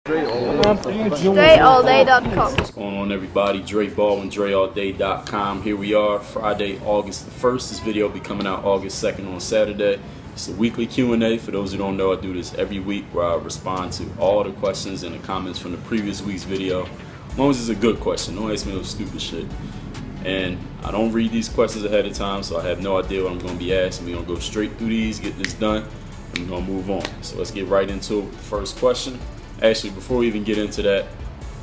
DreAllDay.com. What's going on, everybody? Dre Baldwin, DreAllDay.com. Here we are, Friday, August the 1st. This video will be coming out August 2nd on Saturday. It's a weekly Q&A. For those who don't know, I do this every week where I respond to all the questions and the comments from the previous week's video. As long as it's a good question, don't ask me no stupid shit. And I don't read these questions ahead of time, so I have no idea what I'm going to be asked. We're going to go straight through these, get this done, and we're going to move on. So let's get right into it. First question. Actually, before we even get into that,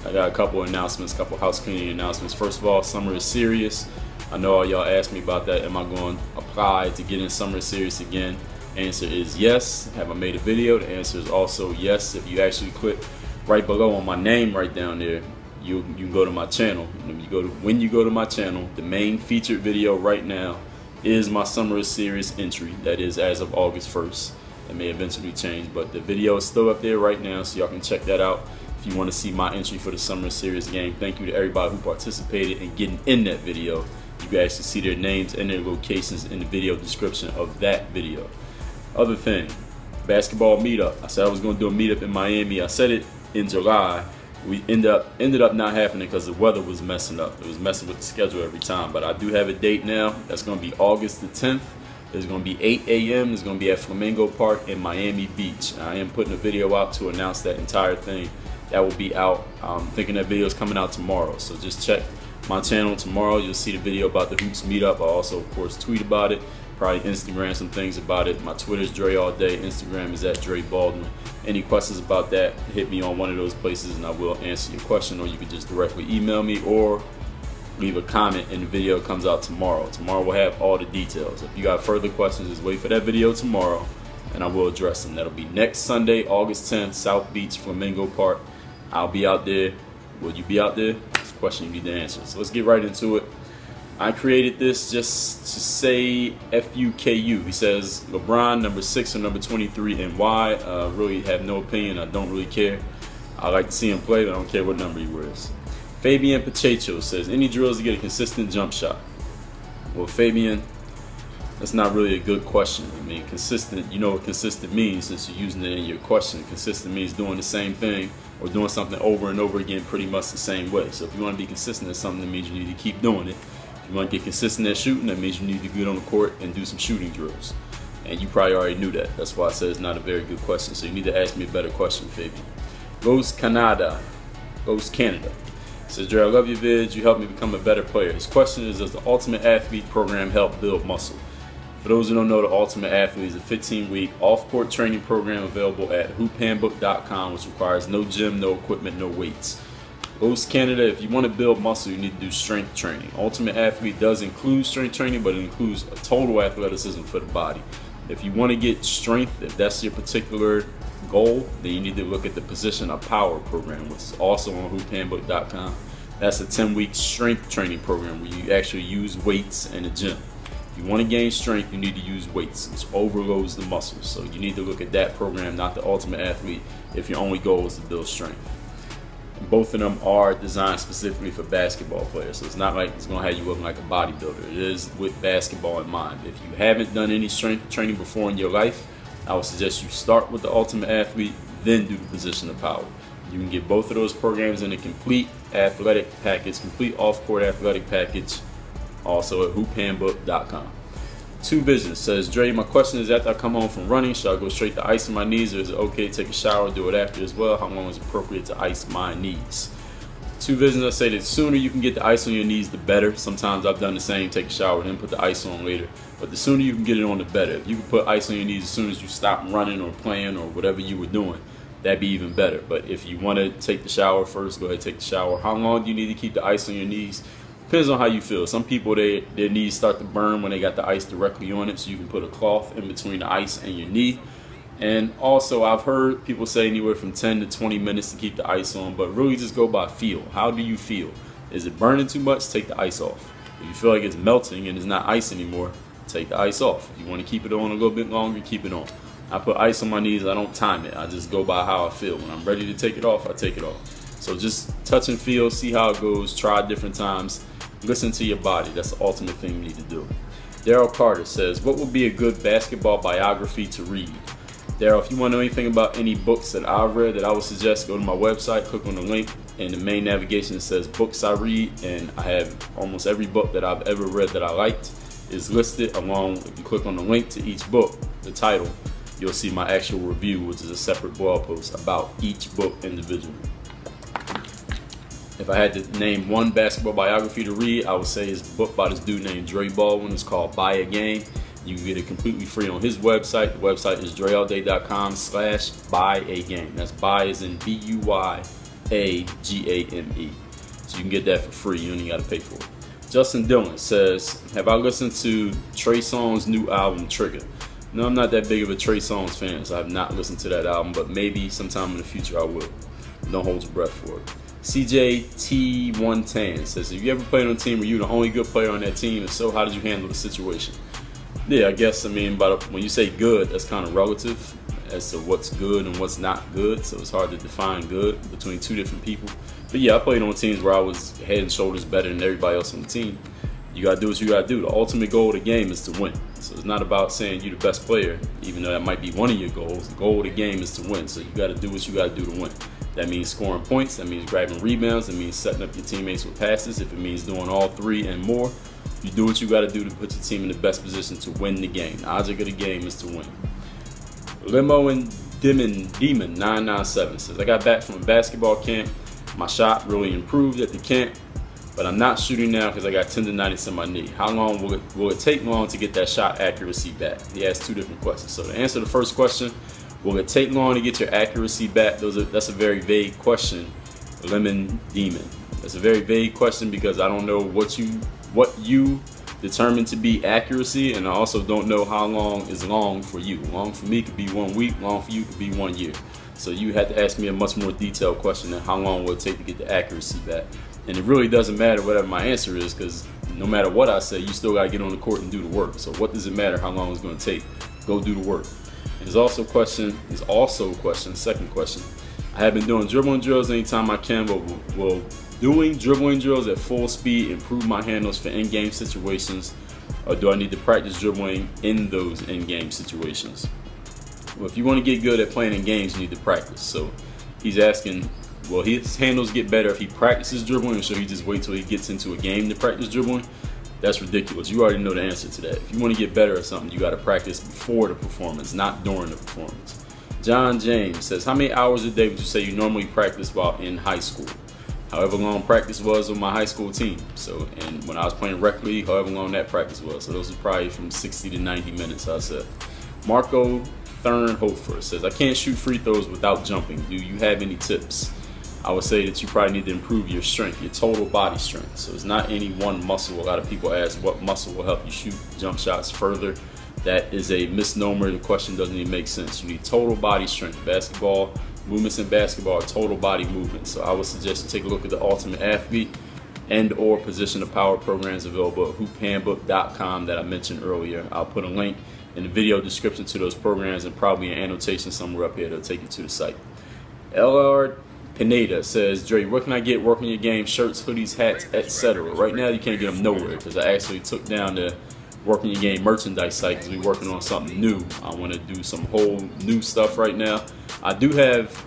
I got a couple announcements, a couple house cleaning announcements. First of all, summer is serious. I know all y'all asked me about that. Am I going to apply to get in summer serious again? Answer is yes. Have I made a video? The answer is also yes. If you actually click right below on my name right down there, you can go to my channel. When you go to my channel, the main featured video right now is my summer is serious entry. That is as of August 1st. It may eventually change, but the video is still up there right now, so y'all can check that out if you want to see my entry for the Summer Series game. Thank you to everybody who participated in getting in that video. You can actually see their names and their locations in the video description of that video. Other thing, basketball meetup. I said I was going to do a meetup in Miami. I said it in July. We ended up not happening because the weather was messing up. It was messing with the schedule every time, but I do have a date now. That's going to be August the 10th. It's going to be 8 a.m. It's going to be at Flamingo Park in Miami Beach. I am putting a video out to announce that entire thing. That will be out. I'm thinking that video is coming out tomorrow. So just check my channel tomorrow. You'll see the video about the Hoops meetup. I also, of course, tweet about it. Probably Instagram some things about it. My Twitter is Dre All Day. Instagram is at Dre Baldwin. Any questions about that, hit me on one of those places and I will answer your question, or you can just directly email me or leave a comment and the video comes out tomorrow. Tomorrow we'll have all the details. If you got further questions, just wait for that video tomorrow and I will address them. That'll be next Sunday, August 10th, South Beach, Flamingo Park. I'll be out there. Will you be out there? It's a question you need to answer. So let's get right into it. I created this just to say FUKU. He says LeBron number 6 or number 23 and why. Really have no opinion. I don't really care. I like to see him play, but I don't care what number he wears. Fabian Pacheco says, any drills to get a consistent jump shot? Well, Fabian, that's not really a good question. I mean, consistent, you know what consistent means since you're using it in your question. Consistent means doing the same thing or doing something over and over again pretty much the same way. So if you want to be consistent at something, that means you need to keep doing it. If you want to get consistent at shooting, that means you need to get on the court and do some shooting drills. And you probably already knew that. That's why I said it's not a very good question. So you need to ask me a better question, Fabian. Ghost Canada. Says, Dre, I love your vids. You helped me become a better player. His question is, does the Ultimate Athlete program help build muscle? For those who don't know, the Ultimate Athlete is a 15-week off-court training program available at hoophandbook.com, which requires no gym, no equipment, no weights. Ghost Canada, if you want to build muscle, you need to do strength training. Ultimate Athlete does include strength training, but it includes a total athleticism for the body. If you want to get strength, if that's your particular goal, then you need to look at the Position of Power program, which is also on hoophandbook.com. That's a 10-week strength training program where you actually use weights in a gym. If you want to gain strength, you need to use weights, which overloads the muscles. So you need to look at that program, not the Ultimate Athlete, if your only goal is to build strength. And both of them are designed specifically for basketball players, so it's not like it's going to have you looking like a bodybuilder. It is with basketball in mind. If you haven't done any strength training before in your life, I would suggest you start with the Ultimate Athlete, then do the Position of Power. You can get both of those programs in a complete athletic package, complete off-court athletic package, also at hoophandbook.com. Two Visions says, Dre, my question is, after I come home from running, should I go straight to icing my knees, or is it okay to take a shower, do it after as well? How long is it appropriate to ice my knees? Two Visions, I say the sooner you can get the ice on your knees, the better. Sometimes I've done the same, take a shower, then put the ice on later. But the sooner you can get it on, the better. If you can put ice on your knees as soon as you stop running or playing or whatever you were doing, that'd be even better. But if you want to take the shower first, go ahead and take the shower. How long do you need to keep the ice on your knees? Depends on how you feel. Some people, their knees start to burn when they got the ice directly on it, so you can put a cloth in between the ice and your knee. And also, I've heard people say anywhere from 10 to 20 minutes to keep the ice on, but really just go by feel. How do you feel? Is it burning too much? Take the ice off. If you feel like it's melting and it's not ice anymore, take the ice off. If you want to keep it on a little bit longer, keep it on. I put ice on my knees. I don't time it. I just go by how I feel. When I'm ready to take it off, I take it off. So just touch and feel, see how it goes, try different times. Listen to your body. That's the ultimate thing you need to do. Daryl Carter says, what would be a good basketball biography to read? Daryl, if you want to know anything about any books that I've read that I would suggest, go to my website, click on the link, and the main navigation says books I read, and I have almost every book that I've ever read that I liked is listed along. If you click on the link to each book, the title, you'll see my actual review, which is a separate blog post about each book individually. If I had to name one basketball biography to read, I would say it's a book by this dude named Dre Baldwin. It's called Buy a Game. You can get it completely free on his website. The website is dreallday.com/buyagame. That's buy as in BUYAGAME. So you can get that for free. You only got to pay for it. Justin Dillon says, have I listened to Trey Songz's new album, Trigger? No, I'm not that big of a Trey Songz fan, so I have not listened to that album, but maybe sometime in the future I will. Don't hold your breath for it. CJT110 says, have you ever played on a team where you were the only good player on that team? If so, how did you handle the situation? Yeah, I guess, when you say good, that's kind of relative as to what's good and what's not good, so it's hard to define good between two different people. But yeah, I played on teams where I was head and shoulders better than everybody else on the team. You gotta do what you gotta do. The ultimate goal of the game is to win. So it's not about saying you're the best player, even though that might be one of your goals. The goal of the game is to win, so you gotta do what you gotta do to win. That means scoring points, that means grabbing rebounds, that means setting up your teammates with passes. If it means doing all three and more, you do what you gotta do to put your team in the best position to win the game. The object of the game is to win. Limo and Demon 997 says, I got back from a basketball camp. My shot really improved at the camp, but I'm not shooting now because I got tendonitis in my knee. How long will it take long to get that shot accuracy back? He asked two different questions. So to answer the first question, will it take long to get your accuracy back? That's a very vague question, Lemon Demon. That's a very vague question because I don't know what you determine to be accuracy, and I also don't know how long is long for you. Long for me could be 1 week, long for you could be 1 year. So you had to ask me a much more detailed question than how long will it take to get the accuracy back. And it really doesn't matter whatever my answer is, because no matter what I say, you still got to get on the court and do the work. So what does it matter how long it's going to take? Go do the work. There's also a question, second question. I have been doing dribbling drills anytime I can, but will doing dribbling drills at full speed improve my handles for in-game situations, or do I need to practice dribbling in those in-game situations? Well, if you want to get good at playing in games, you need to practice. So he's asking, will his handles get better if he practices dribbling, or should he just wait till he gets into a game to practice dribbling? That's ridiculous. You already know the answer to that. If you want to get better at something, you got to practice before the performance, not during the performance. John James says, how many hours a day would you say you normally practice while in high school? However long practice was on my high school team. So, and when I was playing rec league, however long that practice was. So those are probably from 60 to 90 minutes, I said. Marco Thurnhofer says, I can't shoot free throws without jumping. Do you have any tips? I would say that you probably need to improve your strength, your total body strength. So it's not any one muscle. A lot of people ask what muscle will help you shoot jump shots further. That is a misnomer. The question doesn't even make sense. You need total body strength. Basketball, movements in basketball are total body movement. So I would suggest you take a look at the Ultimate Athlete and or Position of Power programs available at hoophandbook.com that I mentioned earlier. I'll put a link in the video description to those programs and probably an annotation somewhere up here that'll take you to the site. LR Pineda says, Dre, where can I get working your game shirts, hoodies, hats, etc.? Right now you can't get them nowhere because I actually took down the Working Your Game merchandise site because we're working on something new. I want to do some whole new stuff right now. I do have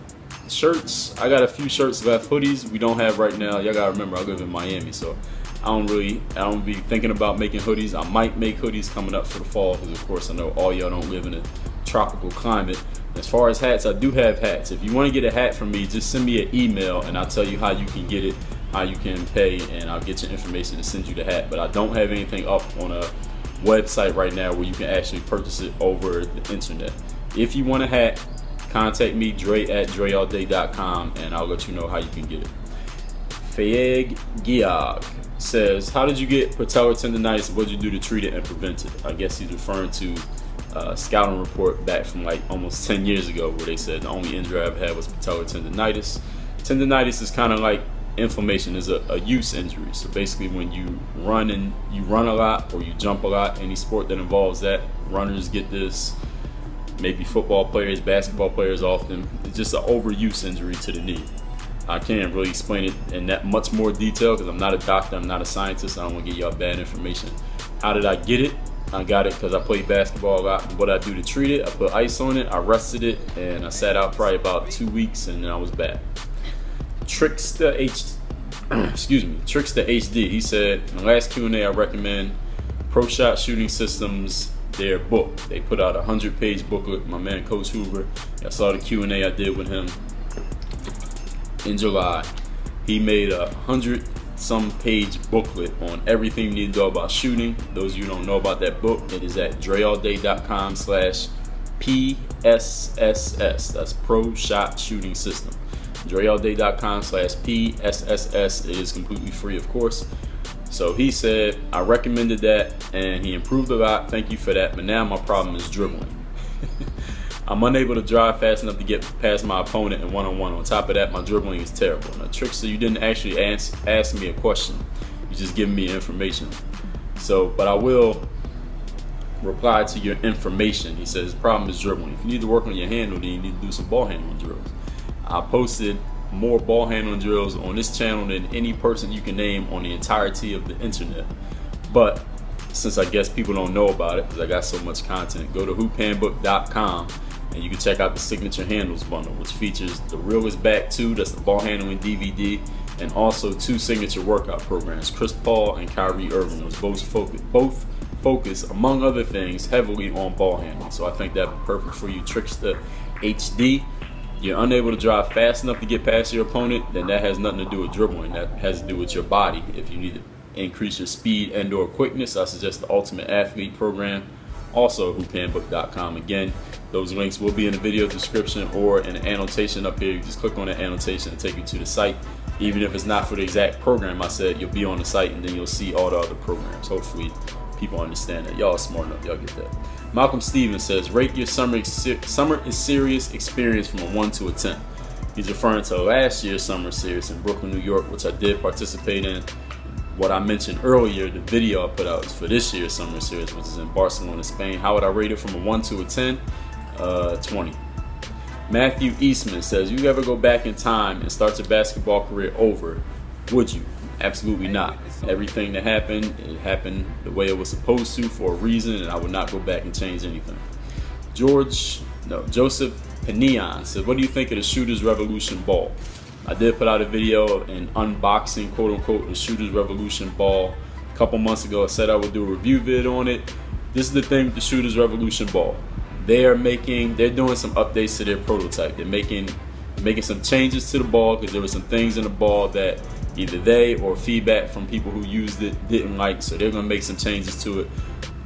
shirts. I got a few shirts left. Hoodies we don't have right now. Y'all gotta remember I live in Miami, so I don't be thinking about making hoodies. I might make hoodies coming up for the fall because of course I know all y'all don't live in a tropical climate. As far as hats, I do have hats. If you want to get a hat from me, just send me an email and I'll tell you how you can get it, how you can pay, and I'll get your information to send you the hat. But I don't have anything up on a website right now where you can actually purchase it over the internet. If you want a hat, contact me, Dre@dreallday.com, and I'll let you know how you can get it. Fayeg Giag says, how did you get patellar tendonitis? What did you do to treat it and prevent it? I guess he's referring to a scouting report back from like almost 10 years ago where they said the only injury I've had was patellar tendonitis. Tendonitis is kind of like inflammation, is a use injury. So basically when you run a lot or you jump a lot, any sport that involves that, runners get this, maybe football players, basketball players often. It's just an overuse injury to the knee. I can't really explain it in that much more detail because I'm not a doctor, I'm not a scientist, I don't want to give y'all bad information. How did I get it? I got it because I played basketball a lot. What I do to treat it, I put ice on it, I rested it, and I sat out probably about 2 weeks, and then I was back. Trickster HD, he said, in the last Q&A, I recommend Pro Shot Shooting Systems, their book. They put out a 100-page booklet. My man, Coach Hoover, I saw the Q&A I did with him in July. He made a 100-some-page booklet on everything you need to know about shooting. Those of you who don't know about that book, it is at dreallday.com/PSSS. That's Pro Shot Shooting System. dreallday.com/PSSS. It is completely free, of course. So he said, I recommended that, and he improved a lot. Thank you for that. But now my problem is dribbling. I'm unable to drive fast enough to get past my opponent in one-on-one. On top of that, my dribbling is terrible. Now, Trickster, you didn't actually ask me a question. You just giving me information. So, but I will reply to your information. He says, the problem is dribbling. If you need to work on your handle, then you need to do some ball handling drills. I posted more ball handling drills on this channel than any person you can name on the entirety of the internet. But since I guess people don't know about it because I got so much content, go to hoophandbook.com and you can check out the Signature Handles bundle, which features the Real Is Back 2, that's the ball handling DVD, and also 2 signature workout programs. Chris Paul and Kyrie Irving was both focus, among other things, heavily on ball handling. So I think that's perfect for you, Trickster HD. You're unable to drive fast enough to get past your opponent, then that has nothing to do with dribbling. That has to do with your body. If you need to increase your speed and or quickness, I suggest the Ultimate Athlete program. Also hoophandbook.com. Again, those links will be in the video description or in the annotation up here. You just click on the annotation and take you to the site. Even if it's not for the exact program I said, you'll be on the site and then you'll see all the other programs. Hopefully people understand that. Y'all are smart enough, y'all get that. Malcolm Stevens says, rate your summer is serious experience from a 1 to a 10. He's referring to last year's summer series in Brooklyn, New York, which I did participate in. What I mentioned earlier, the video I put out is for this year's summer series, which is in Barcelona, Spain. How would I rate it from a 1 to a 10? 20. Matthew Eastman says, you ever go back in time and start your basketball career over? Would you? Absolutely not. Everything that happened, it happened the way it was supposed to for a reason, and I would not go back and change anything. Joseph Penion says, what do you think of the Shooter's Revolution ball? I did put out a video in unboxing, quote unquote, the Shooter's Revolution ball a couple months ago. I said I would do a review vid on it. This is the thing with the Shooter's Revolution ball. They're doing some updates to their prototype. They're making some changes to the ball because there were some things in the ball that either they or feedback from people who used it didn't like. So they're gonna make some changes to it.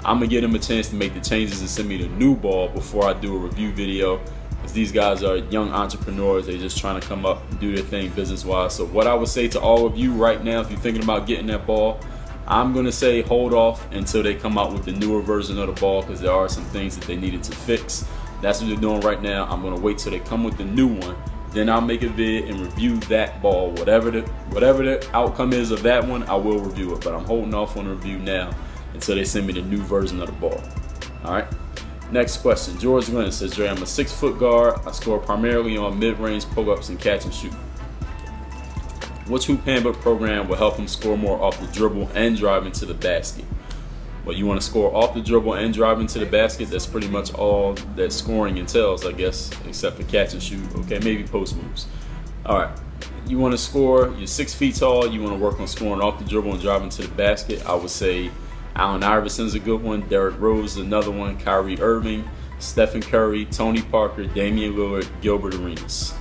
I'm gonna give them a chance to make the changes and send me the new ball before I do a review video. Because these guys are young entrepreneurs. They're just trying to come up and do their thing business-wise. So what I would say to all of you right now, if you're thinking about getting that ball, I'm gonna say hold off until they come out with the newer version of the ball because there are some things that they needed to fix. That's what they're doing right now. I'm gonna wait till they come with the new one. Then I'll make a vid and review that ball. Whatever the outcome is of that one, I will review it. But I'm holding off on the review now until they send me the new version of the ball. All right. Next question. George Lynn says, Dre, I'm a 6-foot guard. I score primarily on mid-range pull-ups and catch and shoot. Which Hoop Handbook program will help him score more off the dribble and drive into the basket? Well, you want to score off the dribble and drive into the basket. That's pretty much all that scoring entails, I guess, except for catch and shoot. Okay, maybe post moves. All right, you want to score. You're 6 feet tall. You want to work on scoring off the dribble and driving to the basket. I would say Allen Iverson's a good one. Derrick Rose is another one. Kyrie Irving, Stephen Curry, Tony Parker, Damian Lillard, Gilbert Arenas.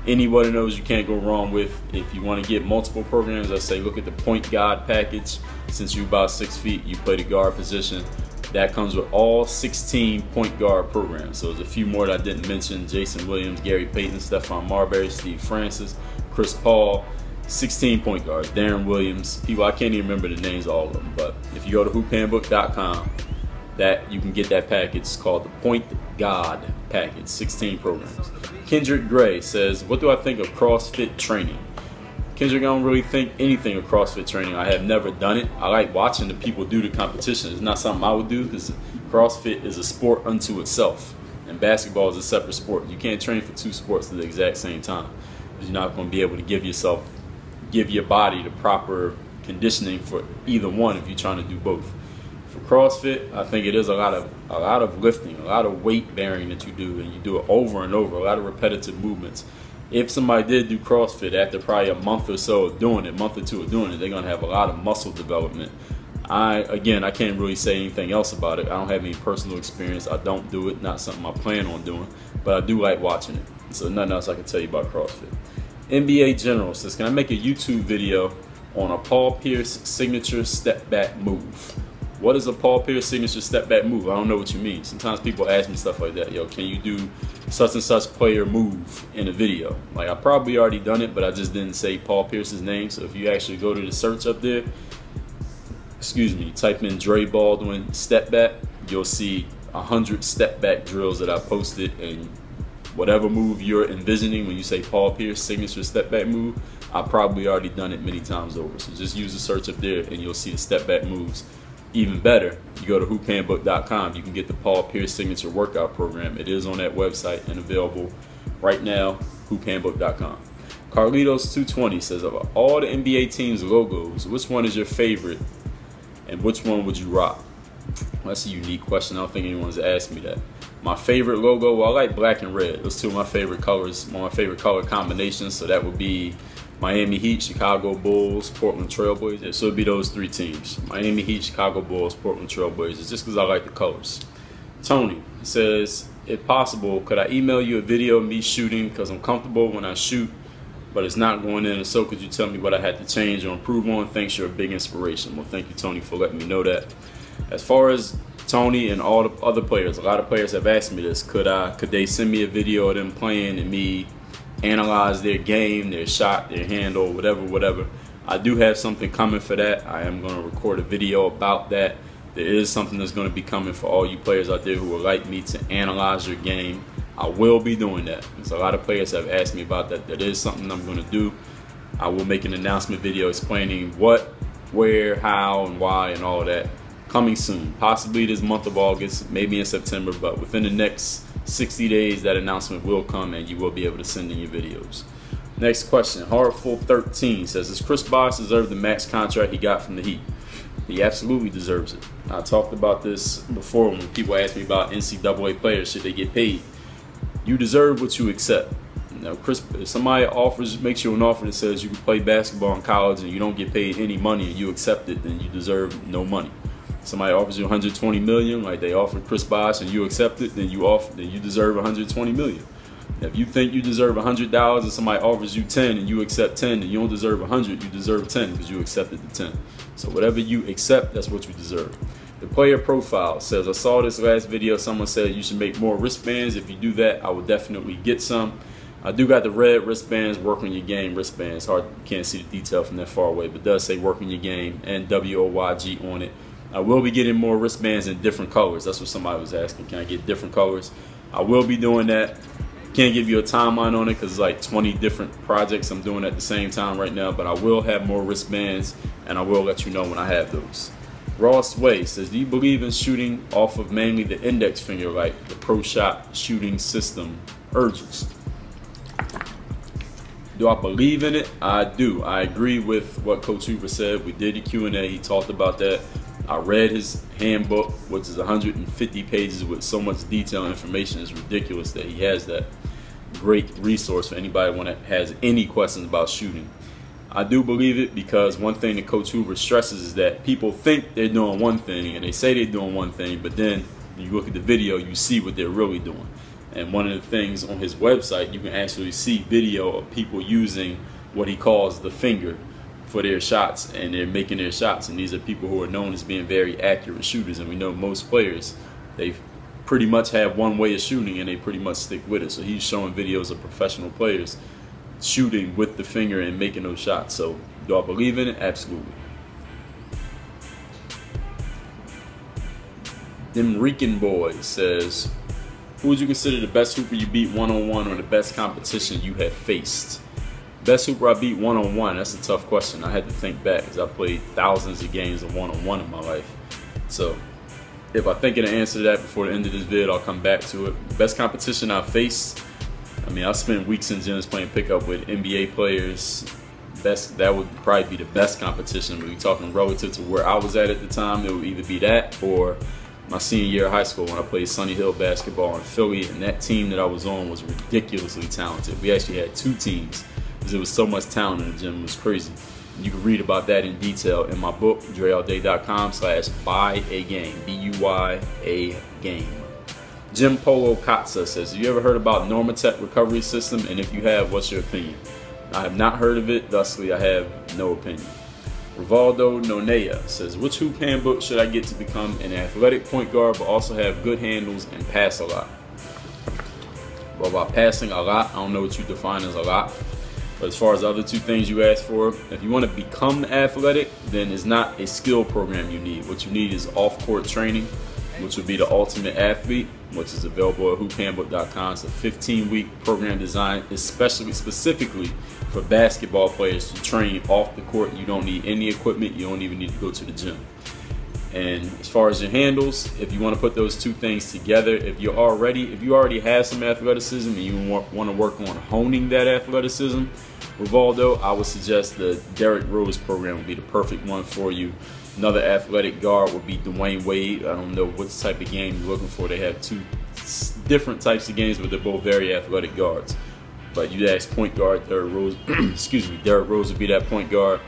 Any one of those you can't go wrong with. If you want to get multiple programs, I say look at the point guard package. Since you're about 6 feet, you play the guard position. That comes with all 16 point guard programs. So there's a few more that I didn't mention. Jason Williams, Gary Payton, Stephon Marbury, Steve Francis, Chris Paul. 16 point guards, Darren Williams. People, I can't even remember the names of all of them. But if you go to hoophandbook.com, that you can get that package. It's called the Point Guard Package, 16 programs. Kendrick Gray says, what do I think of CrossFit training? Kendrick, I don't really think anything of CrossFit training. I have never done it. I like watching the people do the competition. It's not something I would do because CrossFit is a sport unto itself. And basketball is a separate sport. You can't train for 2 sports at the exact same time. You're not going to be able to give your body the proper conditioning for either one if you're trying to do both. For CrossFit, I think it is a lot of lifting, a lot of weight bearing that you do, and you do it over and over, a lot of repetitive movements. If somebody did do CrossFit after probably a month or so of doing it, month or two of doing it, they're gonna have a lot of muscle development. I can't really say anything else about it. I don't have any personal experience. I don't do it, not something I plan on doing, but I do like watching it. So nothing else I can tell you about CrossFit. NBA General says, can I make a YouTube video on a Paul Pierce signature step back move? What is a Paul Pierce signature step back move? I don't know what you mean. Sometimes people ask me stuff like that. Yo, can you do such and such player move in a video? Like, I probably already done it, but I just didn't say Paul Pierce's name. So if you actually go to the search up there, type in Dre Baldwin step back, you'll see 100 step back drills that I posted, and whatever move you're envisioning when you say Paul Pierce signature step back move, I've probably already done it many times over. So just use the search up there and you'll see the step back moves. Even better, you go to hoophandbook.com, you can get the Paul Pierce signature workout program. It is on that website and available right now, hoophandbook.com. Carlitos220 says, of all the NBA teams' logos, which one is your favorite and which one would you rock? That's a unique question. I don't think anyone's asked me that. My favorite logo, well, I like black and red. Those two are my favorite colors, one of my favorite color combinations. So that would be Miami Heat, Chicago Bulls, Portland Trailblazers. So it would be those three teams. Miami Heat, Chicago Bulls, Portland Trailblazers, just because I like the colors. Tony says, if possible, could I email you a video of me shooting, because I'm comfortable when I shoot, but it's not going in, and so could you tell me what I had to change or improve on? Thanks, you're a big inspiration. Well, thank you, Tony, for letting me know that. As far as Tony and all the other players, a lot of players have asked me this. Could they send me a video of them playing and me analyze their game, their shot, their handle, whatever. I do have something coming for that. I am going to record a video about that. There is something that's going to be coming for all you players out there who would like me to analyze your game. I will be doing that. There's a lot of players have asked me about that. That is something I'm going to do. I will make an announcement video explaining what, where, how, and why, and all of that. Coming soon, possibly this month of August, maybe in September, but within the next 60 days, that announcement will come and you will be able to send in your videos. Next question, Hardful13 says, does Chris Bosh deserve the max contract he got from the Heat? He absolutely deserves it. I talked about this before when people asked me about NCAA players, should they get paid? You deserve what you accept. Now, Chris, if somebody makes you an offer that says you can play basketball in college and you don't get paid any money and you accept it, then you deserve no money. Somebody offers you $120 million, like they offered Chris Bosh, and you accept it, then you deserve $120 million. If you think you deserve $100 and somebody offers you 10 and you accept 10, and you don't deserve 100, you deserve 10 because you accepted the 10. So whatever you accept, that's what you deserve. The player profile says, I saw this last video, someone said you should make more wristbands. If you do that, I will definitely get some. I do got the red wristbands, work on your game wristbands. Hard, you can't see the detail from that far away, but it does say work on your game and WOYG on it. I will be getting more wristbands in different colors. That's what somebody was asking. Can I get different colors? I will be doing that. Can't give you a timeline on it because it's like 20 different projects I'm doing at the same time right now, but I will have more wristbands and I will let you know when I have those. Ross Way says, do you believe in shooting off of mainly the index finger like the Pro Shot shooting system urges? Do I believe in it? I do. I agree with what Coach Hoover said. We did the Q&A. He talked about that. I read his handbook, which is 150 pages with so much detailed information. It's ridiculous that he has that. Great resource for anybody that has any questions about shooting. I do believe it because one thing that Coach Hoover stresses is that people think they're doing one thing and they say they're doing one thing, but then when you look at the video, you see what they're really doing. And one of the things on his website, you can actually see video of people using what he calls the finger for their shots, and they're making their shots. And these are people who are known as being very accurate shooters. And we know most players, they pretty much have one way of shooting and they pretty much stick with it. So he's showing videos of professional players shooting with the finger and making those shots. So do I believe in it? Absolutely. Them Rican Boys says, who would you consider the best hooper you beat one-on-one or the best competition you have faced? Best hooper I beat one-on-one, that's a tough question. I had to think back because I played thousands of games of one-on-one in my life. So if I think of the answer to that before the end of this vid, I'll come back to it. Best competition I've faced, I mean, I spent weeks in gyms playing pickup with NBA players, that would probably be the best competition. We're talking relative to where I was at the time. It would either be that or my senior year of high school when I played Sunny Hill basketball in Philly, and that team that I was on was ridiculously talented. We actually had 2 teams because there was so much talent in the gym. It was crazy. You can read about that in detail in my book, DreAllDay.com/buy-a-game, BUY-A-game. Jim Polo Katsa says, have you ever heard about Normatec recovery system? And if you have, what's your opinion? I have not heard of it, thusly I have no opinion. Rivaldo Nonea says, which hoop handbook should I get to become an athletic point guard but also have good handles and pass a lot? Well, by passing a lot, I don't know what you define as a lot. But as far as the other 2 things you asked for, if you want to become athletic, then it's not a skill program you need. What you need is off-court training, which would be the Ultimate Athlete, which is available at hoophandbook.com. It's a 15-week program designed specifically for basketball players to train off the court. You don't need any equipment. You don't even need to go to the gym. And as far as your handles, if you want to put those 2 things together, if you already have some athleticism and you want to work on honing that athleticism, Rivaldo, I would suggest the Derrick Rose program would be the perfect one for you. Another athletic guard would be Dwayne Wade. I don't know what type of game you're looking for. They have 2 different types of games, but they're both very athletic guards. But you ask point guard, Derrick Rose, Derrick Rose would be that point guard.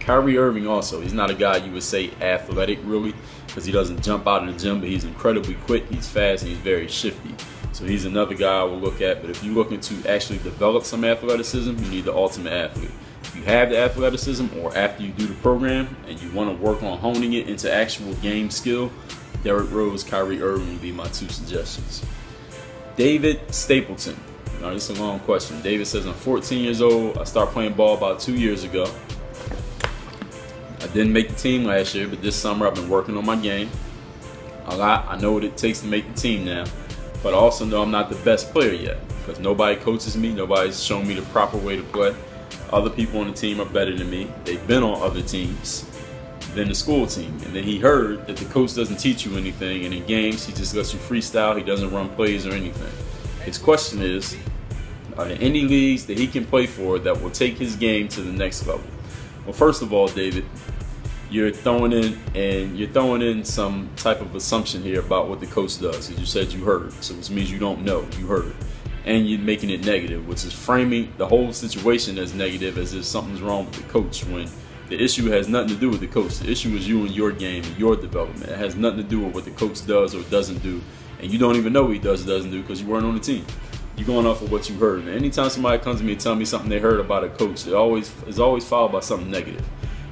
Kyrie Irving also, he's not a guy you would say athletic really, because he doesn't jump out of the gym, but he's incredibly quick, he's fast, and he's very shifty. So he's another guy I will look at. But if you're looking to actually develop some athleticism, you need the Ultimate Athlete. If you have the athleticism, or after you do the program and you want to work on honing it into actual game skill, Derrick Rose, Kyrie Irving would be my 2 suggestions. David Stapleton. Now this is a long question. David says, I'm 14 years old. I started playing ball about 2 years ago. I didn't make the team last year, but this summer I've been working on my game a lot. I know what it takes to make the team now, but I also know I'm not the best player yet because nobody coaches me. Nobody's shown me the proper way to play. Other people on the team are better than me. They've been on other teams than the school team. And then he heard that the coach doesn't teach you anything, and in games he just lets you freestyle. He doesn't run plays or anything. His question is, are there any leagues that he can play for that will take his game to the next level? Well, first of all, David, you're throwing in some type of assumption here about what the coach does. As you said, you heard, so which means you don't know. You heard, and you're making it negative, which is framing the whole situation as negative, as if something's wrong with the coach. When the issue has nothing to do with the coach. The issue is you and your game and your development. It has nothing to do with what the coach does or doesn't do, and you don't even know what he does or doesn't do because you weren't on the team. You're going off of what you heard. And anytime somebody comes to me and tells me something they heard about a coach, it is always followed by something negative.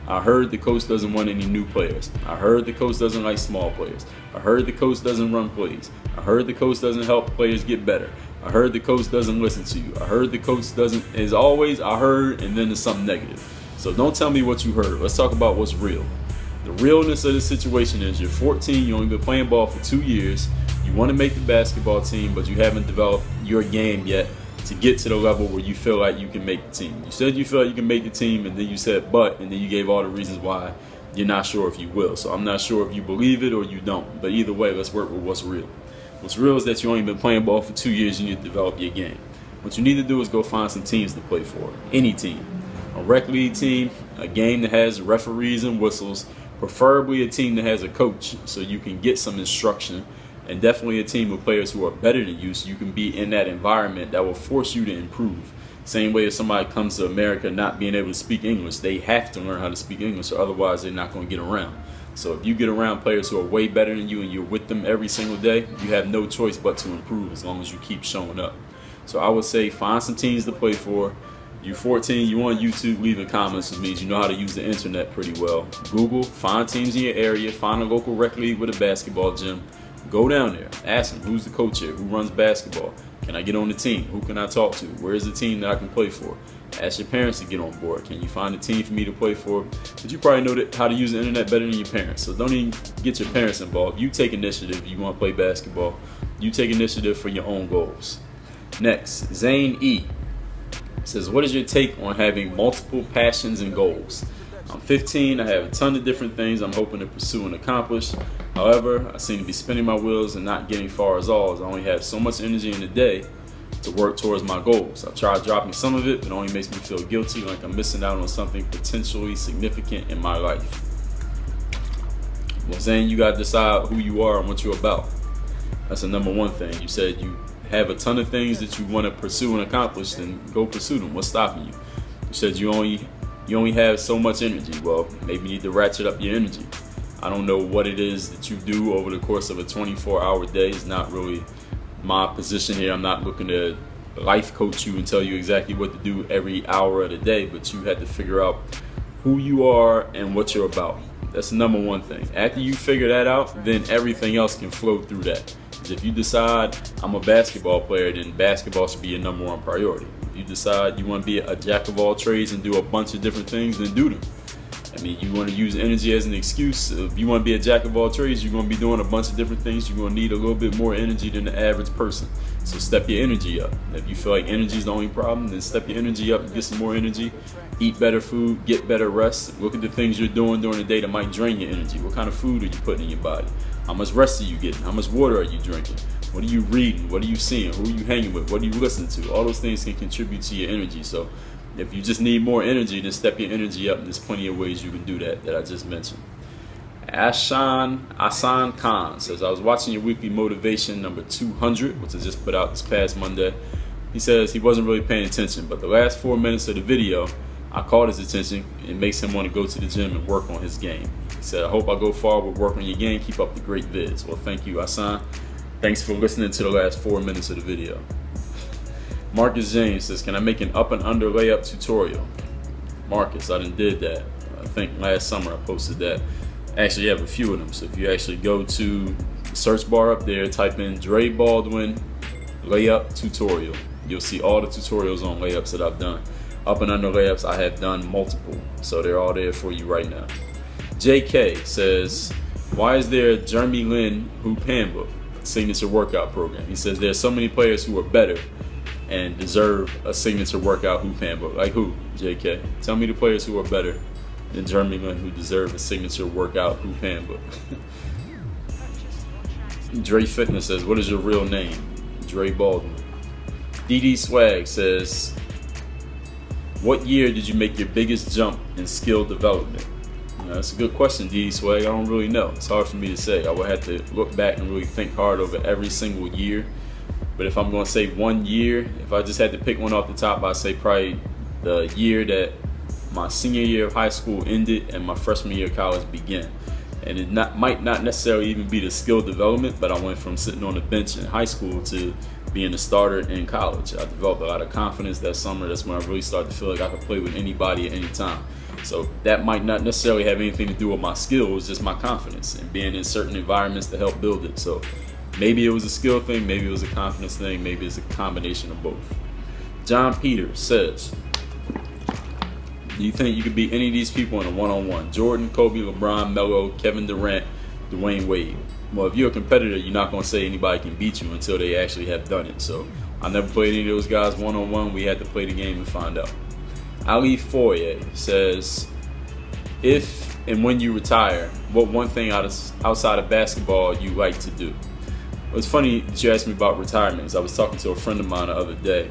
I heard the coach doesn't want any new players. I heard the coach doesn't like small players. I heard the coach doesn't run plays. I heard the coach doesn't help players get better. I heard the coach doesn't listen to you. I heard the coach doesn't, as always, I heard, and then there's something negative. So don't tell me what you heard. Let's talk about what's real. The realness of the situation is you're 14, you only been playing ball for 2 years. You want to make the basketball team, but you haven't developed your game yet to get to the level where you feel like you can make the team. You said you feel like you can make the team, and then you said but, and then you gave all the reasons why you're not sure if you will. So I'm not sure if you believe it or you don't. But either way, let's work with what's real. What's real is that you only been playing ball for 2 years. You need to develop your game. What you need to do is go find some teams to play for. Any team. A rec league team, a game that has referees and whistles, preferably a team that has a coach so you can get some instruction, and definitely a team of players who are better than you so you can be in that environment that will force you to improve. Same way if somebody comes to America not being able to speak English, they have to learn how to speak English or otherwise they're not going to get around. So if you get around players who are way better than you and you're with them every single day, you have no choice but to improve as long as you keep showing up. So I would say find some teams to play for. You're 14, you on YouTube leaving comments, which means you know how to use the internet pretty well. Google, find teams in your area, find a local rec league with a basketball gym. Go down there, ask them, who's the coach here, who runs basketball, can I get on the team, who can I talk to, where's the team that I can play for. Ask your parents to get on board, can you find a team for me to play for, but you probably know how to use the internet better than your parents, so don't even get your parents involved. You take initiative, you want to play basketball, you take initiative for your own goals. Next, Zane E. says, what is your take on having multiple passions and goals? I'm 15, I have a ton of different things I'm hoping to pursue and accomplish. However, I seem to be spinning my wheels and not getting far as all, as I only have so much energy in the day. to work towards my goals. I've tried dropping some of it, but it only makes me feel guilty, like I'm missing out on something potentially significant in my life. Well, Zane, you got to decide who you are and what you're about. That's the number one thing. You said you have a ton of things that you want to pursue and accomplish, then go pursue them. What's stopping you? You said you only have so much energy. Well, maybe you need to ratchet up your energy. I don't know what it is that you do over the course of a 24-hour day. It's not really my position here. I'm not looking to life coach you and tell you exactly what to do every hour of the day, but you had to figure out who you are and what you're about. That's the number one thing. After you figure that out, then everything else can flow through that. Because if you decide I'm a basketball player, then basketball should be your number one priority. If you decide you want to be a jack of all trades and do a bunch of different things, then do them. I mean, you want to use energy as an excuse. If you want to be a jack of all trades, you're going to be doing a bunch of different things. You're going to need a little bit more energy than the average person. So step your energy up. If you feel like energy is the only problem, then step your energy up and get some more energy. Eat better food, get better rest. Look at the things you're doing during the day that might drain your energy. What kind of food are you putting in your body? How much rest are you getting? How much water are you drinking? What are you reading? What are you seeing? Who are you hanging with? What are you listening to? All those things can contribute to your energy. So if you just need more energy, then step your energy up. And there's plenty of ways you can do that I just mentioned. Asan Khan says, I was watching your weekly motivation number 200, which I just put out this past Monday. He says he wasn't really paying attention, but the last 4 minutes of the video, I caught his attention. It makes him want to go to the gym and work on his game. He said, I hope I go far with working on your game. Keep up the great vids. Well, thank you, Asan. Thanks for listening to the last 4 minutes of the video. Marcus James says, can I make an up and under layup tutorial? Marcus, I done did that. I think last summer I posted that. Actually, you have a few of them. So if you actually go to the search bar up there, type in Dre Baldwin layup tutorial. You'll see all the tutorials on layups that I've done. Up and under layups, I have done multiple. So they're all there for you right now. JK says, why is there a Jeremy Lin Hoop Handbook signature workout program? He says there's so many players who are better and deserve a signature workout hoop handbook. Like who, JK? Tell me the players who are better than Jeremy Lin who deserve a signature workout hoop handbook. Dre Fitness says, what is your real name? Dre Baldwin. DD Swag says, what year did you make your biggest jump in skill development? That's a good question, DD Swag. I don't really know. It's hard for me to say. I would have to look back and really think hard over every single year. But if I'm going to say 1 year, if I just had to pick one off the top, I'd say probably the year that my senior year of high school ended and my freshman year of college began. And it might not necessarily even be the skill development, but I went from sitting on the bench in high school to being a starter in college. I developed a lot of confidence that summer. That's when I really started to feel like I could play with anybody at any time. So that might not necessarily have anything to do with my skills, just my confidence and being in certain environments to help build it. So maybe it was a skill thing, maybe it was a confidence thing, maybe it's a combination of both. John Peters says, do you think you could beat any of these people in a one-on-one? Jordan, Kobe, LeBron, Melo, Kevin Durant, Dwayne Wade. Well, if you're a competitor, you're not going to say anybody can beat you until they actually have done it. So I never played any of those guys one-on-one. We had to play the game and find out. Ali Foyer says, if and when you retire, what one thing outside of basketball you like to do? Well, it's funny that you asked me about retirement, because I was talking to a friend of mine the other day,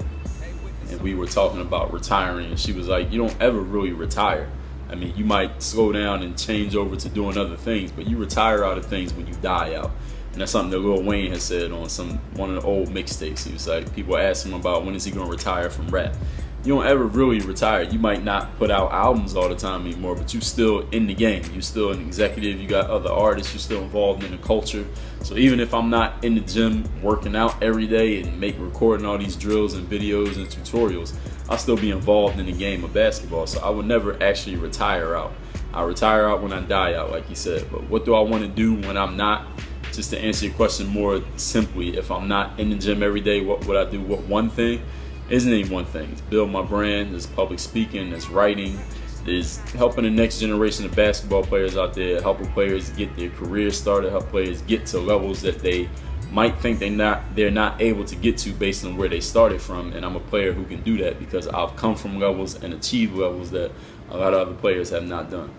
and we were talking about retiring, and she was like, you don't ever really retire. I mean, you might slow down and change over to doing other things, but you retire out of things when you die out. And that's something that Lil Wayne has said on one of the old mixtapes. He was like, people ask him about when is he going to retire from rap. You don't ever really retire. You might not put out albums all the time anymore, but you're still in the game. You're still an executive. You got other artists. You're still involved in the culture. So even if I'm not in the gym working out every day and recording all these drills and videos and tutorials, I'll still be involved in the game of basketball. So I would never actually retire out. I retire out when I die out, like you said. But what do I want to do when I'm not? Just to answer your question more simply, if I'm not in the gym every day, what would I do? What one thing? Isn't any one thing. It's build my brand, there's public speaking, there's writing, there's helping the next generation of basketball players out there, helping players get their careers started, help players get to levels that they might think they're not able to get to based on where they started from. And I'm a player who can do that because I've come from levels and achieved levels that a lot of other players have not done.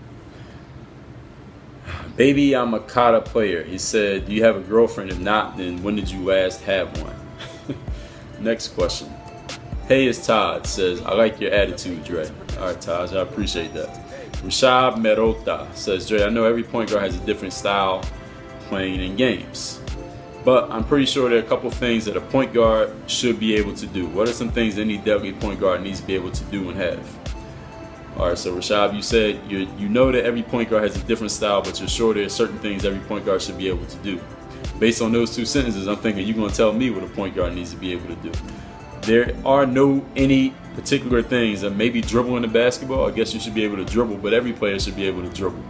Baby, I'm a Kata player. He said, do you have a girlfriend? If not, then when did you last have one? Next question. Hey, it's Todd. Says, I like your attitude, Dre. All right, Todd, I appreciate that. Rashad Merota says, Dre, I know every point guard has a different style playing in games, but I'm pretty sure there are a couple things that a point guard should be able to do. What are some things any deadly point guard needs to be able to do and have? All right, so Rashad, you said you know that every point guard has a different style, but you're sure there are certain things every point guard should be able to do. Based on those two sentences, I'm thinking you're going to tell me what a point guard needs to be able to do. There are no any particular things. That maybe dribbling the basketball, I guess you should be able to dribble, but every player should be able to dribble.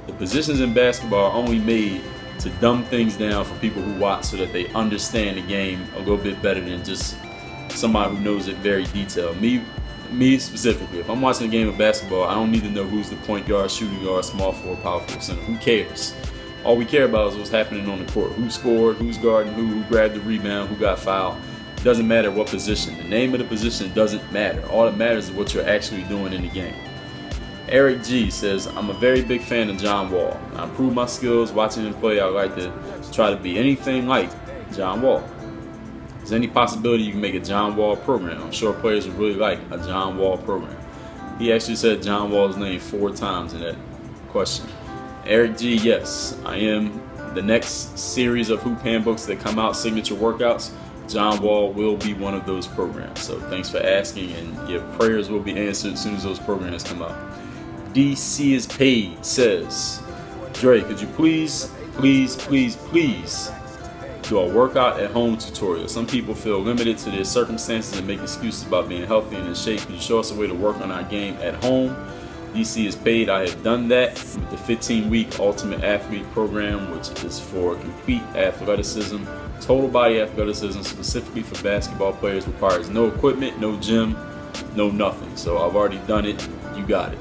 The positions in basketball are only made to dumb things down for people who watch so that they understand the game a little bit better than just somebody who knows it very detailed. Me specifically, if I'm watching a game of basketball, I don't need to know who's the point guard, shooting guard, small forward, power forward, center. Who cares? All we care about is what's happening on the court. Who scored, who's guarding who grabbed the rebound, who got fouled. It doesn't matter what position. The name of the position doesn't matter. All that matters is what you're actually doing in the game. Eric G says, I'm a very big fan of John Wall. I improve my skills watching him play. I like to try to be anything like John Wall. Is there any possibility you can make a John Wall program? I'm sure players would really like a John Wall program. He actually said John Wall's name 4 times in that question. Eric G, yes, I am. The next series of hoop handbooks that come out, signature workouts, John Wall will be one of those programs. So thanks for asking, and your prayers will be answered as soon as those programs come out. DC is paid says, Dre, could you please do a workout at home tutorial? Some people feel limited to their circumstances and make excuses about being healthy and in shape. Could you show us a way to work on our game at home? DC is paid. I have done that with the 15-week Ultimate Athlete program, which is for complete athleticism. Total body athleticism, specifically for basketball players, requires no equipment, no gym, no nothing. So I've already done it. You got it.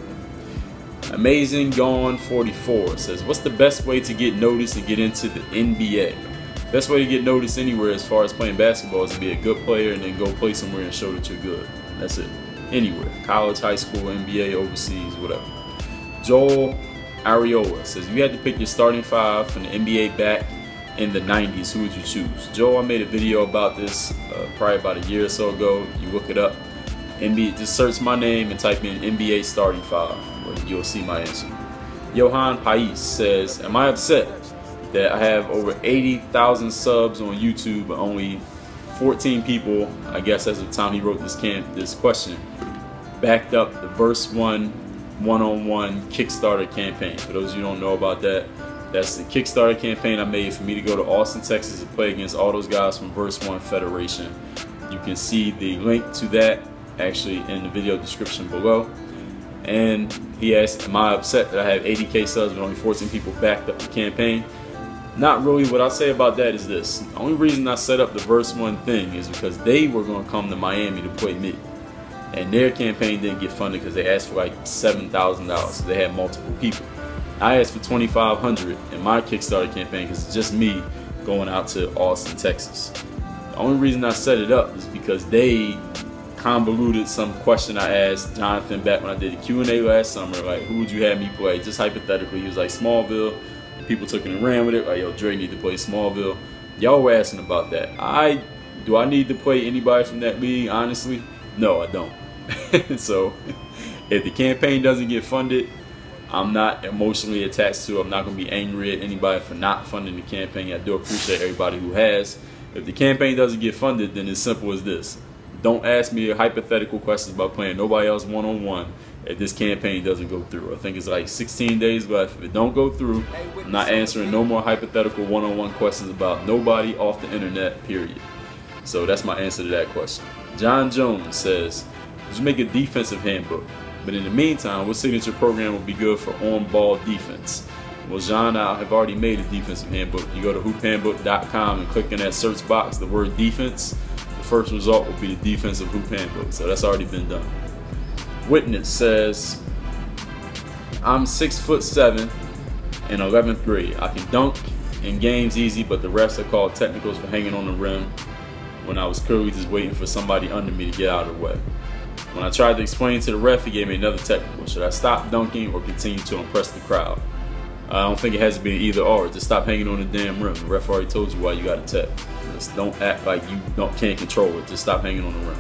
Amazing Gone 44 says, what's the best way to get noticed and get into the NBA? Best way to get noticed anywhere as far as playing basketball is to be a good player and then go play somewhere and show that you're good. That's it. Anywhere. College, high school, NBA, overseas, whatever. Joel Ariola says, if you had to pick your starting 5 from the NBA back in the 90s, who would you choose? Joel, I made a video about this probably about a year or so ago. You look it up. NBA, just search my name and type in NBA starting 5. You'll see my answer. Johan Pais says, am I upset that I have over 80,000 subs on YouTube, but only 14 people, I guess as of the time he wrote this question, backed up the Verse 1 one-on-one Kickstarter campaign? For those of you who don't know about that, that's the Kickstarter campaign I made for me to go to Austin, Texas to play against all those guys from Verse 1 Federation. You can see the link to that actually in the video description below. And he asked, am I upset that I have 80K subs but only 14 people backed up the campaign? Not really. What I'll say about that is this. The only reason I set up the Verse 1 thing is because they were going to come to Miami to play me. And their campaign didn't get funded because they asked for like $7,000. So they had multiple people. I asked for $2,500 in my Kickstarter campaign because it's just me going out to Austin, Texas. The only reason I set it up is because they convoluted some question I asked Jonathan back when I did the Q&A last summer, like, who would you have me play? Just hypothetically, he was like, Smallville. People took it and ran with it, like, yo, Dre need to play Smallville. Y'all were asking about that. Do I need to play anybody from that league? Honestly, no, I don't. So if the campaign doesn't get funded, I'm not emotionally attached to it. I'm not going to be angry at anybody for not funding the campaign. I do appreciate everybody who has. If the campaign doesn't get funded, then it's simple as this. Don't ask me hypothetical questions about playing nobody else one-on-one if this campaign doesn't go through. I think it's like 16 days left. If it don't go through, I'm not answering no more hypothetical one-on-one questions about nobody off the internet, period. So that's my answer to that question. John Jones says, would you make a defensive handbook? But in the meantime, what signature program would be good for on-ball defense? Well, John, I have already made a defensive handbook. You go to hoophandbook.com and click in that search box the word defense. The first result will be the defensive hoop handbook. So that's already been done. Witness says, I'm 6'7" in 11th grade. I can dunk in games easy, but the refs are called technicals for hanging on the rim when I was clearly just waiting for somebody under me to get out of the way. When I tried to explain to the ref, he gave me another technical. Should I stop dunking or continue to impress the crowd? I don't think it has to be an either or. Just stop hanging on the damn rim. The ref already told you why you got a tech. Toughness. Don't act like you can't control it. Just stop hanging on the rim.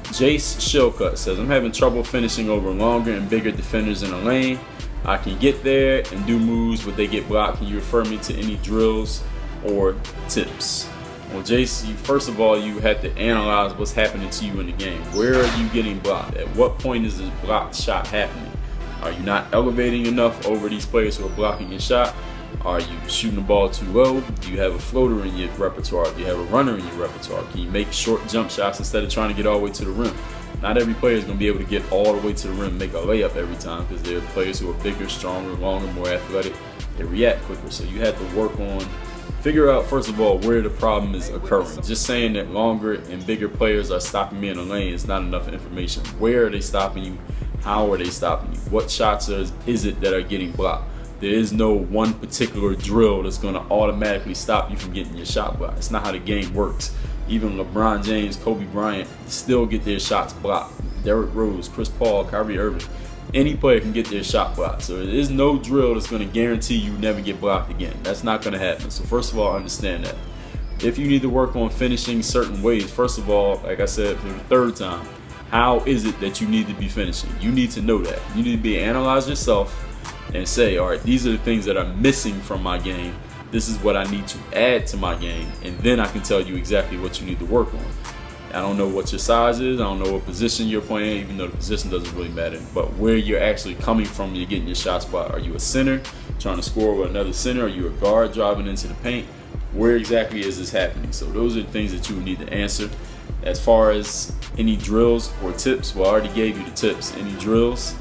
Jace Shillcut says, I'm having trouble finishing over longer and bigger defenders in the lane. I can get there and do moves, but they get blocked. Can you refer me to any drills or tips? Well, Jace, first of all, you have to analyze what's happening to you in the game. Where are you getting blocked? At what point is this blocked shot happening? Are you not elevating enough over these players who are blocking your shot? Are you shooting the ball too low? Do you have a floater in your repertoire? Do you have a runner in your repertoire? Can you make short jump shots instead of trying to get all the way to the rim? Not every player is going to be able to get all the way to the rim and make a layup every time, because there are players who are bigger, stronger, longer, more athletic. They react quicker. So you have to work on, figure out, first of all, where the problem is occurring. Just saying that longer and bigger players are stopping me in the lane is not enough information. Where are they stopping you? How are they stopping you? What shots is it that are getting blocked? There is no one particular drill that's going to automatically stop you from getting your shot blocked. It's not how the game works. Even LeBron James, Kobe Bryant still get their shots blocked. Derrick Rose, Chris Paul, Kyrie Irving. Any player can get their shot blocked. So there is no drill that's going to guarantee you never get blocked again. That's not going to happen. So first of all, understand that. If you need to work on finishing certain ways, first of all, like I said for the third time, how is it that you need to be finishing? You need to know that. You need to be analyze yourself and say, all right, these are the things that are missing from my game. This is what I need to add to my game, and then I can tell you exactly what you need to work on. I don't know what your size is. I don't know what position you're playing, even though the position doesn't really matter. But where you're actually coming from, you're getting your shot spot. Are you a center trying to score with another center? Are you a guard driving into the paint? Where exactly is this happening? So those are the things that you would need to answer. As far as any drills or tips, well, I already gave you the tips. Any drills,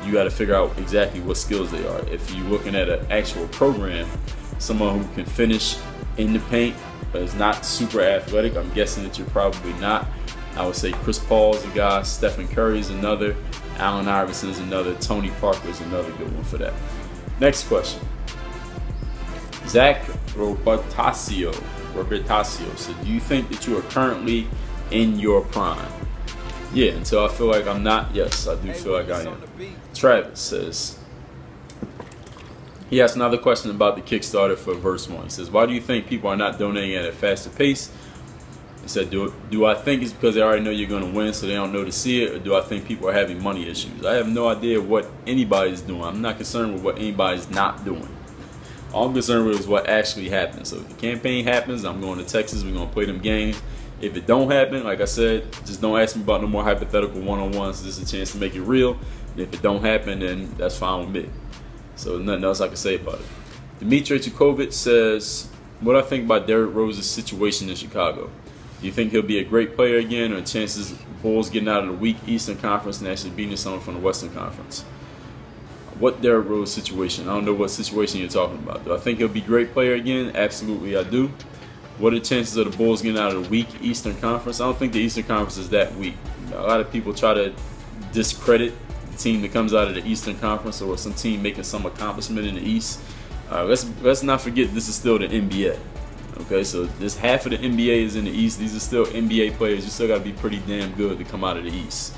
you got to figure out exactly what skills they are. If you're looking at an actual program, someone who can finish in the paint but is not super athletic, I'm guessing that you're probably not. I would say Chris Paul is a guy, Stephen Curry is another, Allen Iverson is another, Tony Parker is another good one for that. Next question. Zach Robertasio said, do you think that you are currently in your prime? Yeah, until I feel like I'm not, yes, I do feel like I am. Travis says, he asked another question about the Kickstarter for verse 1. He says, why do you think people are not donating at a faster pace? He said, do I think it's because they already know you're going to win so they don't know to see it, or do I think people are having money issues? I have no idea what anybody's doing. I'm not concerned with what anybody's not doing. All I'm concerned with is what actually happens. So if the campaign happens, I'm going to Texas, we're going to play them games. If it don't happen, like I said, just don't ask me about no more hypothetical one-on-ones. This is a chance to make it real. If it don't happen, then that's fine with me. So nothing else I can say about it. Dmitry Tukovic says, what I think about Derrick Rose's situation in Chicago. Do you think he'll be a great player again, or chances Bulls getting out of the weak Eastern Conference and actually beating someone from the Western Conference? What Derrick Rose situation? I don't know what situation you're talking about. Do I think he'll be a great player again? Absolutely, I do. What are the chances of the Bulls getting out of the weak Eastern Conference? I don't think the Eastern Conference is that weak. A lot of people try to discredit the team that comes out of the Eastern Conference or some team making some accomplishment in the East. Let's not forget this is still the NBA. Okay, so this half of the NBA is in the East. These are still NBA players. You still got to be pretty damn good to come out of the East.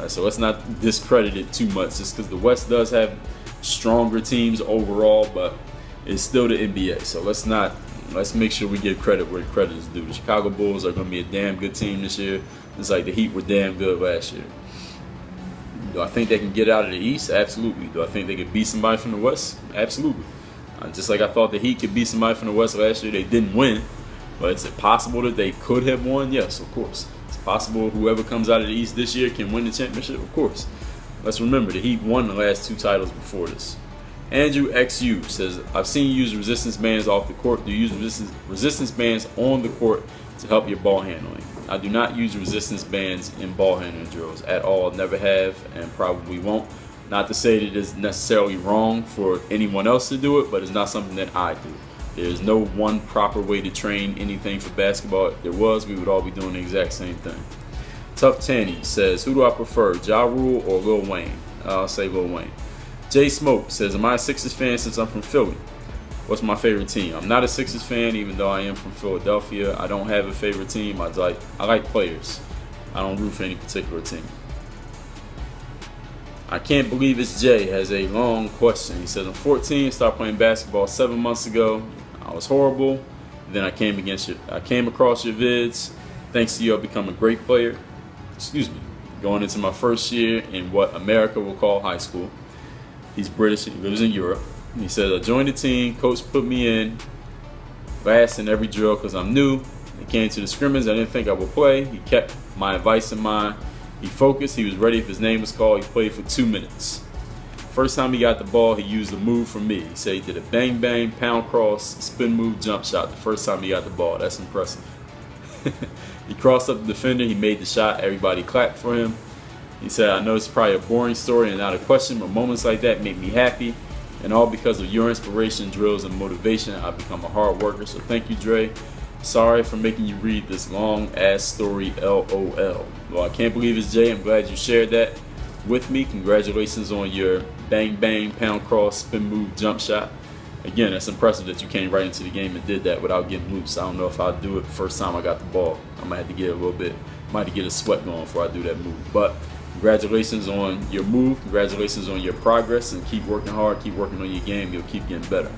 So let's not discredit it too much, just because the West does have stronger teams overall, but it's still the NBA. So let's make sure we give credit where credit is due. The Chicago Bulls are going to be a damn good team this year. It's like the Heat were damn good last year. Do I think they can get out of the East? Absolutely. Do I think they could beat somebody from the West? Absolutely. Just like I thought the Heat could beat somebody from the West last year. They didn't win. But is it possible that they could have won? Yes, of course. It's possible whoever comes out of the East this year can win the championship? Of course. Let's remember, the Heat won the last 2 titles before this. Andrew XU says, I've seen you use resistance bands off the court. Do you use resistance bands on the court to help your ball handling? I do not use resistance bands in ball handling drills at all. Never have and probably won't. Not to say that it's necessarily wrong for anyone else to do it, but it's not something that I do. There's no one proper way to train anything for basketball. If there was, we would all be doing the exact same thing. Tough Tanny says, who do I prefer, Ja Rule or Lil Wayne? I'll say Lil Wayne. Jay Smoke says, am I a Sixers fan since I'm from Philly? What's my favorite team? I'm not a Sixers fan, even though I am from Philadelphia. I don't have a favorite team. I like players. I don't root for any particular team. I can't believe it's Jay has a long question. He says, I'm 14, started playing basketball 7 months ago. I was horrible. Then I came across your vids. Thanks to you, I've become a great player. Going into my first year in what America will call high school. He's British, he lives in Europe. He said, I joined the team, coach put me in fast in every drill because I'm new. It came to the scrimmage, I didn't think I would play. He kept my advice in mind. He focused, he was ready if his name was called. He played for 2 minutes. First time he got the ball, he used a move from me. He said he did a bang bang, pound cross, spin move, jump shot the first time he got the ball. That's impressive. He crossed up the defender, he made the shot, everybody clapped for him. He said, I know it's probably a boring story and not a question, but moments like that make me happy. And all because of your inspiration, drills, and motivation. I've become a hard worker, so thank you, Dre. Sorry for making you read this long-ass story, LOL. Well, I can't believe it's Jay. I'm glad you shared that with me. Congratulations on your bang, bang, pound cross, spin move, jump shot. Again, that's impressive that you came right into the game and did that without getting loose. I don't know if I'll do it the first time I got the ball. I might have to get a little bit, might have to get a sweat going before I do that move. But congratulations on your move. Congratulations on your progress, and keep working hard. Keep working on your game. You'll keep getting better.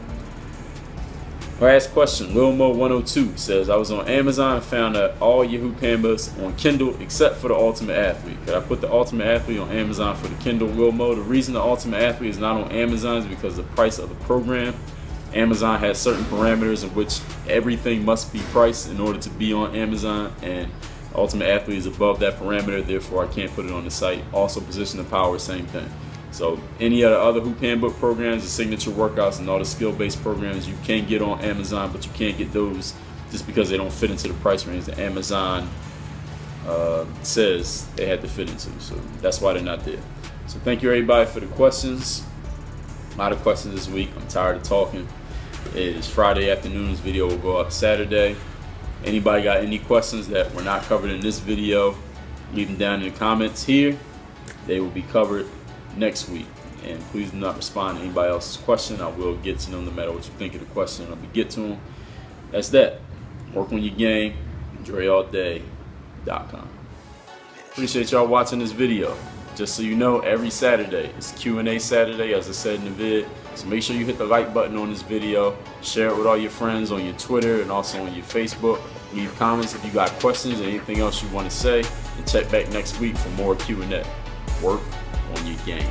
Last question. Lil Mo 102 says, I was on Amazon and found that all your hoop handbooks on Kindle except for the Ultimate Athlete. Could I put the Ultimate Athlete on Amazon for the Kindle? Lil Mo, the reason the Ultimate Athlete is not on Amazon is because of the price of the program. Amazon has certain parameters in which everything must be priced in order to be on Amazon, and Ultimate Athlete is above that parameter, therefore I can't put it on the site. Also, Position of Power, same thing. So any of the other hoop handbook programs, the signature workouts, and all the skill-based programs you can get on Amazon, but you can't get those just because they don't fit into the price range that Amazon says they had to fit into. So that's why they're not there. So thank you everybody for the questions. A lot of questions this week. I'm tired of talking. It is Friday afternoon. This video will go up Saturday. Anybody got any questions that were not covered in this video, leave them down in the comments here. They will be covered next week. And please do not respond to anybody else's question. I will get to them no matter what you think of the question. I'll get to them. That's that. Work on your game. DreAllDay.com. Appreciate y'all watching this video. Just so you know, every Saturday it's Q&A Saturday, as I said in the vid. So make sure you hit the like button on this video, share it with all your friends on your Twitter and also on your Facebook. Leave comments if you got questions or anything else you want to say, and check back next week for more Q&A. Work on your game.